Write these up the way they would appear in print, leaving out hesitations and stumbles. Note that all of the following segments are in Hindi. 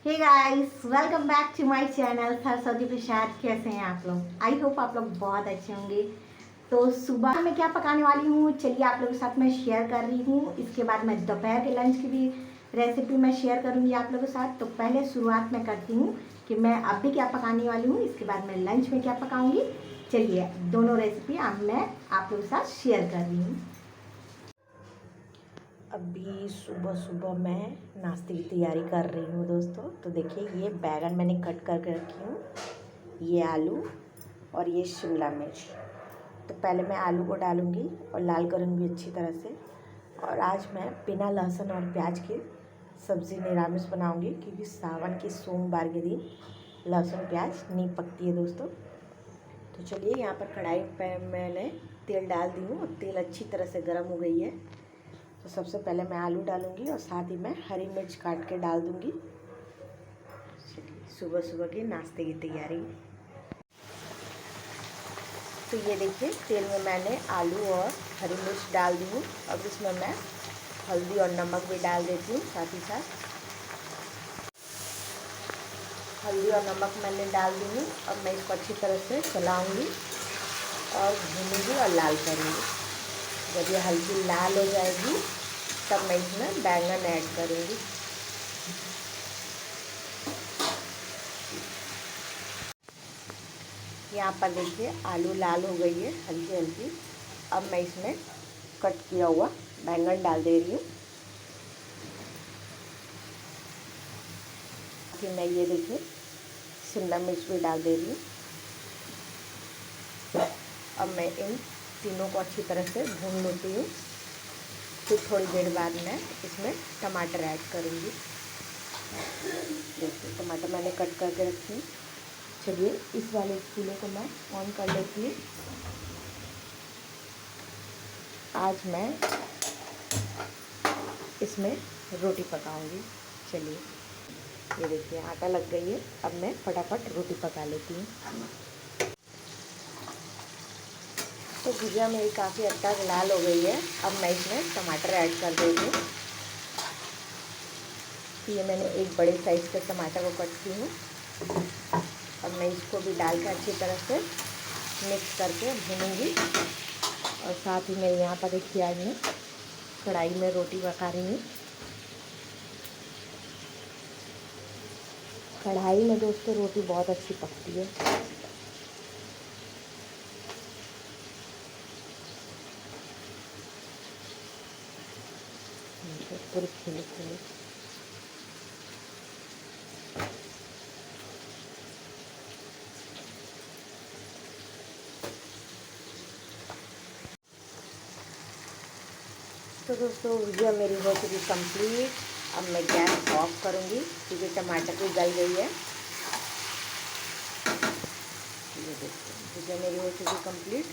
Hey guys, welcome back to my channel Saraswati Prasad. कैसे हैं आप लोग? आई होप आप लोग बहुत अच्छे होंगे। तो सुबह मैं क्या पकाने वाली हूँ चलिए आप लोगों के साथ मैं शेयर कर रही हूँ। इसके बाद मैं दोपहर के लंच की भी रेसिपी मैं शेयर करूँगी आप लोगों के साथ। तो पहले शुरुआत मैं करती हूँ कि मैं अभी क्या पकाने वाली हूँ, इसके बाद मैं लंच में क्या पकाऊँगी। चलिए दोनों रेसिपी अब मैं आप लोगों के साथ शेयर कर रही हूँ। अभी सुबह सुबह मैं नाश्ते की तैयारी कर रही हूँ दोस्तों। तो देखिए ये बैगन मैंने कट करके रखी हूँ, ये आलू और ये शिमला मिर्च। तो पहले मैं आलू को डालूँगी और लाल करूँगी अच्छी तरह से। और आज मैं बिना लहसुन और प्याज के सब्ज़ी निरामिष बनाऊँगी, क्योंकि सावन के सोमवार के दिन लहसुन प्याज नहीं पकती है दोस्तों। तो चलिए यहाँ पर कढ़ाई पे मैंने तेल डाल दी हूँ और तेल अच्छी तरह से गर्म हो गई है। तो सबसे पहले मैं आलू डालूंगी और साथ ही मैं हरी मिर्च काट के डाल दूंगी। चलिए सुबह सुबह की नाश्ते की तैयारी। तो ये देखिए तेल में मैंने आलू और हरी मिर्च डाल दी हूँ। अब इसमें मैं हल्दी और नमक भी डाल देती हूँ। साथ ही साथ हल्दी और नमक मैंने डाल दी हूँ। अब मैं इसको अच्छी तरह से चलाऊँगी और भूनूँगी और लाल करूँगी। जब ये हल्की लाल हो जाएगी तब मैं इसमें बैंगन ऐड करूँगी। यहाँ पर देखिए आलू लाल हो गई है हल्की हल्की। अब मैं इसमें कट किया हुआ बैंगन डाल दे रही हूँ। फिर मैं ये देखिए शिमला मिर्च भी डाल दे रही हूँ। अब मैं इन तीनों को अच्छी तरह से भून लेती हूँ। फिर थोड़ी देर बाद मैं इसमें टमाटर ऐड करूँगी। देखिए टमाटर मैंने कट करके रखी हूँ। चलिए इस वाले चूल्हे को मैं ऑन कर लेती हूँ। आज मैं इसमें रोटी पकाऊंगी। चलिए ये देखिए आटा लग गई है। अब मैं फटाफट रोटी पका लेती हूँ। तो भुजिया मेरी काफ़ी हद तक लाल हो गई है। अब मैं इसमें टमाटर ऐड कर देती हूँ। ये मैंने एक बड़े साइज़ के टमाटर को कट की हूँ। अब मैं इसको भी डाल के अच्छी तरह से मिक्स करके भूनूंगी। और साथ ही मैं यहाँ पर देखिए आज मैं कढ़ाई में रोटी पका रही हूँ। कढ़ाई में दोस्तों रोटी बहुत अच्छी पकती है। पूरी खिली खिली। तो दोस्तों भुजिया मेरी हो चुकी कंप्लीट। अब मैं गैस ऑफ करूँगी क्योंकि टमाटर भी गल गई है। ये देखिए भुजिया मेरी हो चुकी कंप्लीट।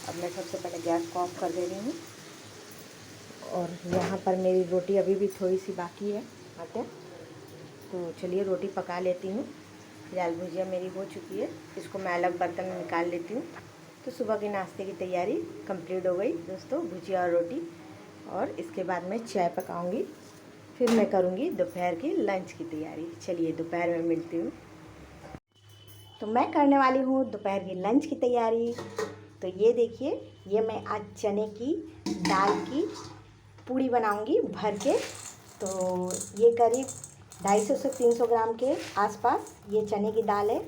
अब मैं सबसे पहले गैस को ऑफ कर दे रही हूँ। और यहाँ पर मेरी रोटी अभी भी थोड़ी सी बाकी है आटे। तो चलिए रोटी पका लेती हूँ। फिलहाल भुजिया मेरी हो चुकी है, इसको मैं अलग बर्तन में निकाल लेती हूँ। तो सुबह के नाश्ते की तैयारी कंप्लीट हो गई दोस्तों, भुजिया और रोटी। और इसके बाद मैं चाय पकाऊंगी। फिर मैं करूँगी दोपहर की लंच की तैयारी। चलिए दोपहर में मिलती हूँ। तो मैं करने वाली हूँ दोपहर की लंच की तैयारी। तो ये देखिए ये मैं आज चने की दाल की पूड़ी बनाऊंगी भर के। तो ये करीब 250 से 300 ग्राम के आसपास ये चने की दाल है।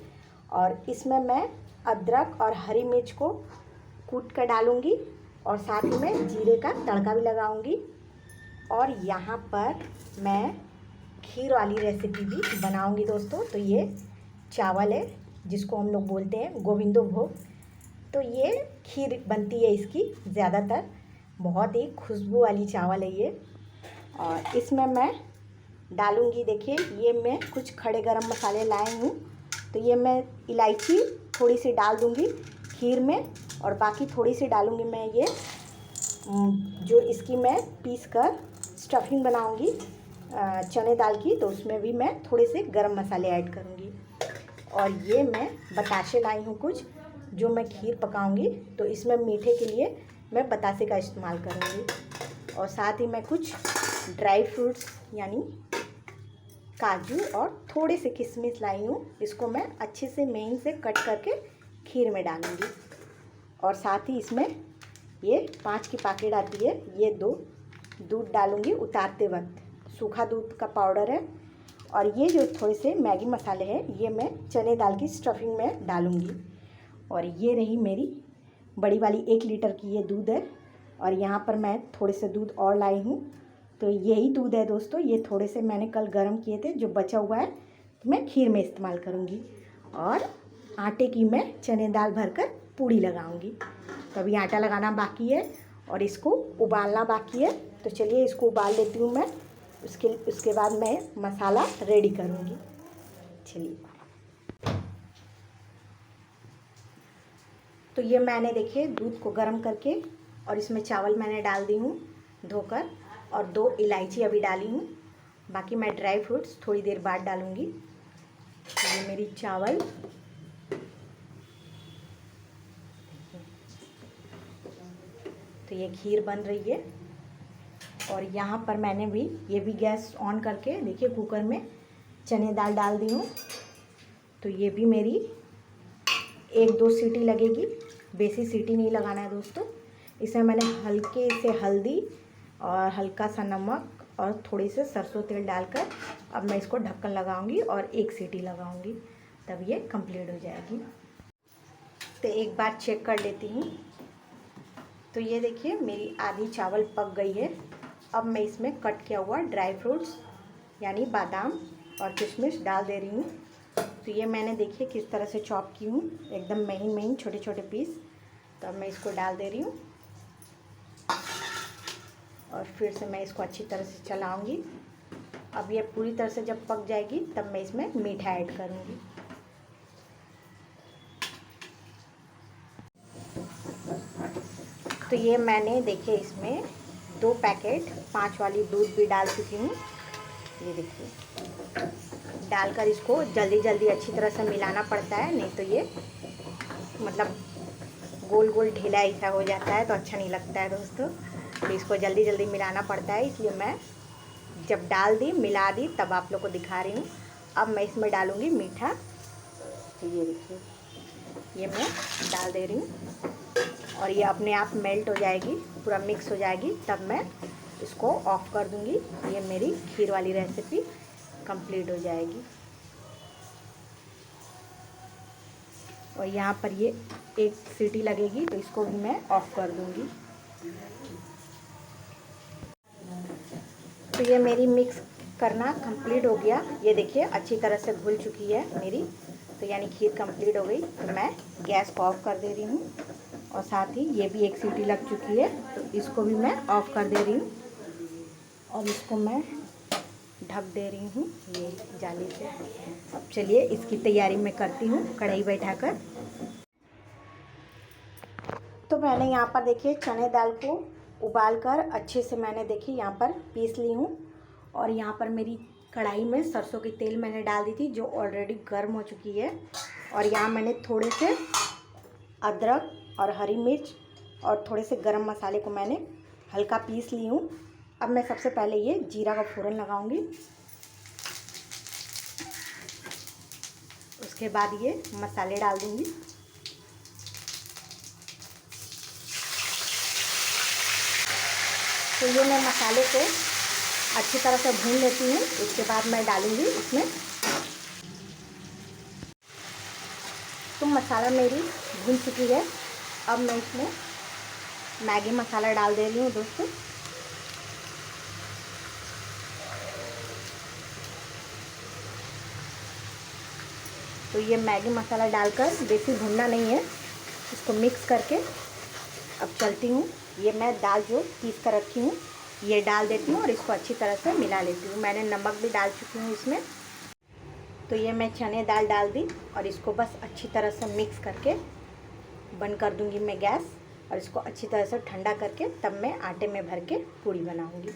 और इसमें मैं अदरक और हरी मिर्च को कूट कर डालूंगी और साथ ही में जीरे का तड़का भी लगाऊंगी। और यहाँ पर मैं खीर वाली रेसिपी भी बनाऊंगी दोस्तों। तो ये चावल है जिसको हम लोग बोलते हैं गोविंदो भोग। तो ये खीर बनती है इसकी ज़्यादातर, बहुत ही खुशबू वाली चावल है ये। और इसमें मैं डालूंगी, देखिए ये मैं कुछ खड़े गरम मसाले लाई हूँ। तो ये मैं इलायची थोड़ी सी डाल दूँगी खीर में। और बाकी थोड़ी सी डालूँगी मैं ये जो इसकी मैं पीस कर स्टफिंग बनाऊँगी चने दाल की। तो उसमें भी मैं थोड़े से गरम मसाले ऐड करूँगी। और ये मैं बताशे लाई हूँ कुछ जो मैं खीर पकाऊंगी। तो इसमें मीठे के लिए मैं बतासे का इस्तेमाल करूँगी। और साथ ही मैं कुछ ड्राई फ्रूट्स यानी काजू और थोड़े से किशमिश लाई हूँ। इसको मैं अच्छे से महीन से कट करके खीर में डालूँगी। और साथ ही इसमें ये 5 की पैकेट आती है, ये 2 दूध डालूँगी उतारते वक्त। सूखा दूध का पाउडर है। और ये जो थोड़े से मैगी मसाले हैं ये मैं चने दाल की स्टफिंग में डालूँगी। और ये रही मेरी बड़ी वाली 1 लीटर की ये दूध है। और यहाँ पर मैं थोड़े से दूध और लाई हूँ, तो यही दूध है दोस्तों। ये थोड़े से मैंने कल गर्म किए थे, जो बचा हुआ है तो मैं खीर में इस्तेमाल करूँगी। और आटे की मैं चने दाल भरकर पूड़ी लगाऊँगी। तो अभी आटा लगाना बाकी है और इसको उबालना बाकी है। तो चलिए इसको उबाल लेती हूँ मैं। उसके बाद मैं मसाला रेडी करूँगी। चलिए, तो ये मैंने देखिए दूध को गर्म करके और इसमें चावल मैंने डाल दी हूँ धोकर, और 2 इलायची अभी डाली हूँ। बाकी मैं ड्राई फ्रूट्स थोड़ी देर बाद डालूँगी। तो ये मेरी चावल, तो ये खीर बन रही है। और यहाँ पर मैंने भी ये भी गैस ऑन करके देखिए कुकर में चने दाल डाल दी हूँ। तो ये भी मेरी 1-2 सीटी लगेगी, बेसी सीटी नहीं लगाना है दोस्तों। इसमें मैंने हल्के से हल्दी और हल्का सा नमक और थोड़ी से सरसों तेल डालकर अब मैं इसको ढक्कन लगाऊंगी और 1 सीटी लगाऊंगी, तब ये कंप्लीट हो जाएगी। तो एक बार चेक कर लेती हूँ। तो ये देखिए मेरी आधी चावल पक गई है। अब मैं इसमें कट किया हुआ ड्राई फ्रूट्स यानी बादाम और किशमिश डाल दे रही हूँ। तो ये मैंने देखिए किस तरह से चॉप की हूँ, एकदम महीन महीन छोटे छोटे पीस। तो अब मैं इसको डाल दे रही हूँ और फिर से मैं इसको अच्छी तरह से चलाऊँगी। अब ये पूरी तरह से जब पक जाएगी तब मैं इसमें मीठा ऐड करूँगी। तो ये मैंने देखिए इसमें 2 पैकेट 5 वाली दूध भी डाल चुकी हूँ। ये देखिए, डालकर इसको जल्दी जल्दी अच्छी तरह से मिलाना पड़ता है, नहीं तो ये मतलब गोल गोल ढीला ऐसा हो जाता है तो अच्छा नहीं लगता है दोस्तों। तो इसको जल्दी जल्दी मिलाना पड़ता है, इसलिए मैं जब डाल दी मिला दी तब आप लोग को दिखा रही हूँ। अब मैं इसमें डालूँगी मीठा। तो ये देखिए ये मैं डाल दे रही हूँ और ये अपने आप मेल्ट हो जाएगी, पूरा मिक्स हो जाएगी, तब मैं इसको ऑफ़ कर दूँगी। ये मेरी खीर वाली रेसिपी कंप्लीट हो जाएगी। और यहाँ पर ये 1 सीटी लगेगी तो इसको भी मैं ऑफ़ कर दूँगी। तो ये मेरी मिक्स करना कंप्लीट हो गया। ये देखिए अच्छी तरह से घुल चुकी है मेरी, तो यानी खीर कंप्लीट हो गई। तो मैं गैस को ऑफ़ कर दे रही हूँ और साथ ही ये भी 1 सीटी लग चुकी है तो इसको भी मैं ऑफ़ कर दे रही हूँ और इसको मैं ढक दे रही हूँ ये जाली से। अब चलिए इसकी तैयारी मैं करती हूँ कढ़ाई बैठाकर। तो मैंने यहाँ पर देखिए चने दाल को उबाल कर अच्छे से मैंने देखिए यहाँ पर पीस ली हूँ। और यहाँ पर मेरी कढ़ाई में सरसों की तेल मैंने डाल दी थी जो ऑलरेडी गर्म हो चुकी है। और यहाँ मैंने थोड़े से अदरक और हरी मिर्च और थोड़े से गरम मसाले को मैंने हल्का पीस ली हूँ। अब मैं सबसे पहले ये जीरा का फ़ोरन लगाऊंगी, उसके बाद ये मसाले डाल दूंगी। तो ये मैं मसाले को अच्छी तरह से भून लेती हूँ, उसके बाद मैं डालूंगी इसमें। तो मसाला मेरी भून चुकी है। अब मैं इसमें मैगी मसाला डाल दे रही हूँ दोस्तों। तो ये मैगी मसाला डालकर बेसी भूनना नहीं है, इसको मिक्स करके अब चलती हूँ। ये मैं दाल जो पीस कर रखी हूँ ये डाल देती हूँ और इसको अच्छी तरह से मिला लेती हूँ। मैंने नमक भी डाल चुकी हूँ इसमें। तो ये मैं चने दाल डाल दी और इसको बस अच्छी तरह से मिक्स करके बंद कर दूँगी मैं गैस। और इसको अच्छी तरह से ठंडा करके तब मैं आटे में भर के पूड़ी बनाऊँगी।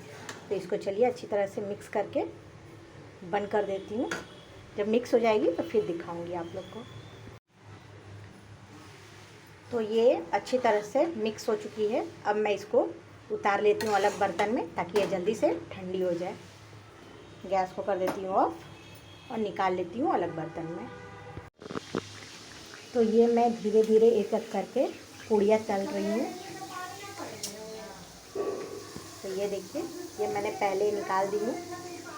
तो इसको चलिए अच्छी तरह से मिक्स करके बंद कर देती हूँ। जब मिक्स हो जाएगी तो फिर दिखाऊँगी आप लोग को। तो ये अच्छी तरह से मिक्स हो चुकी है। अब मैं इसको उतार लेती हूँ अलग बर्तन में ताकि ये जल्दी से ठंडी हो जाए। गैस को कर देती हूँ ऑफ और निकाल लेती हूँ अलग बर्तन में। तो ये मैं धीरे धीरे एक एक करके पूड़ियाँ तल रही हूँ। तो ये देखिए, ये मैंने पहले निकाल दी हूँ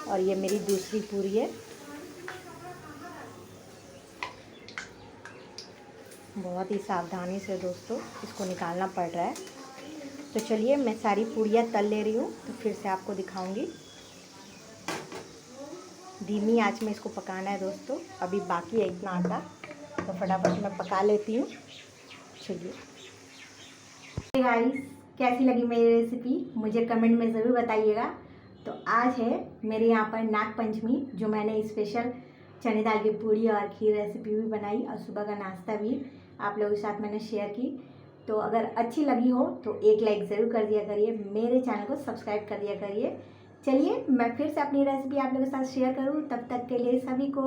और ये मेरी दूसरी पूरी है। बहुत ही सावधानी से दोस्तों इसको निकालना पड़ रहा है। तो चलिए मैं सारी पूड़ियाँ तल ले रही हूँ, तो फिर से आपको दिखाऊंगी। धीमी आंच में इसको पकाना है दोस्तों। अभी बाकी है इतना आटा, तो फटाफट मैं पका लेती हूँ। चलिए गाइस, कैसी लगी मेरी रेसिपी मुझे कमेंट में ज़रूर बताइएगा। तो आज है मेरे यहाँ पर नाग पंचमी, जो मैंने स्पेशल चने दाल की पूड़ी और खीर रेसिपी भी बनाई और सुबह का नाश्ता भी आप लोगों के साथ मैंने शेयर की। तो अगर अच्छी लगी हो तो एक लाइक ज़रूर कर दिया करिए, मेरे चैनल को सब्सक्राइब कर दिया करिए। चलिए मैं फिर से अपनी रेसिपी आप लोगों के साथ शेयर करूँ, तब तक के लिए सभी को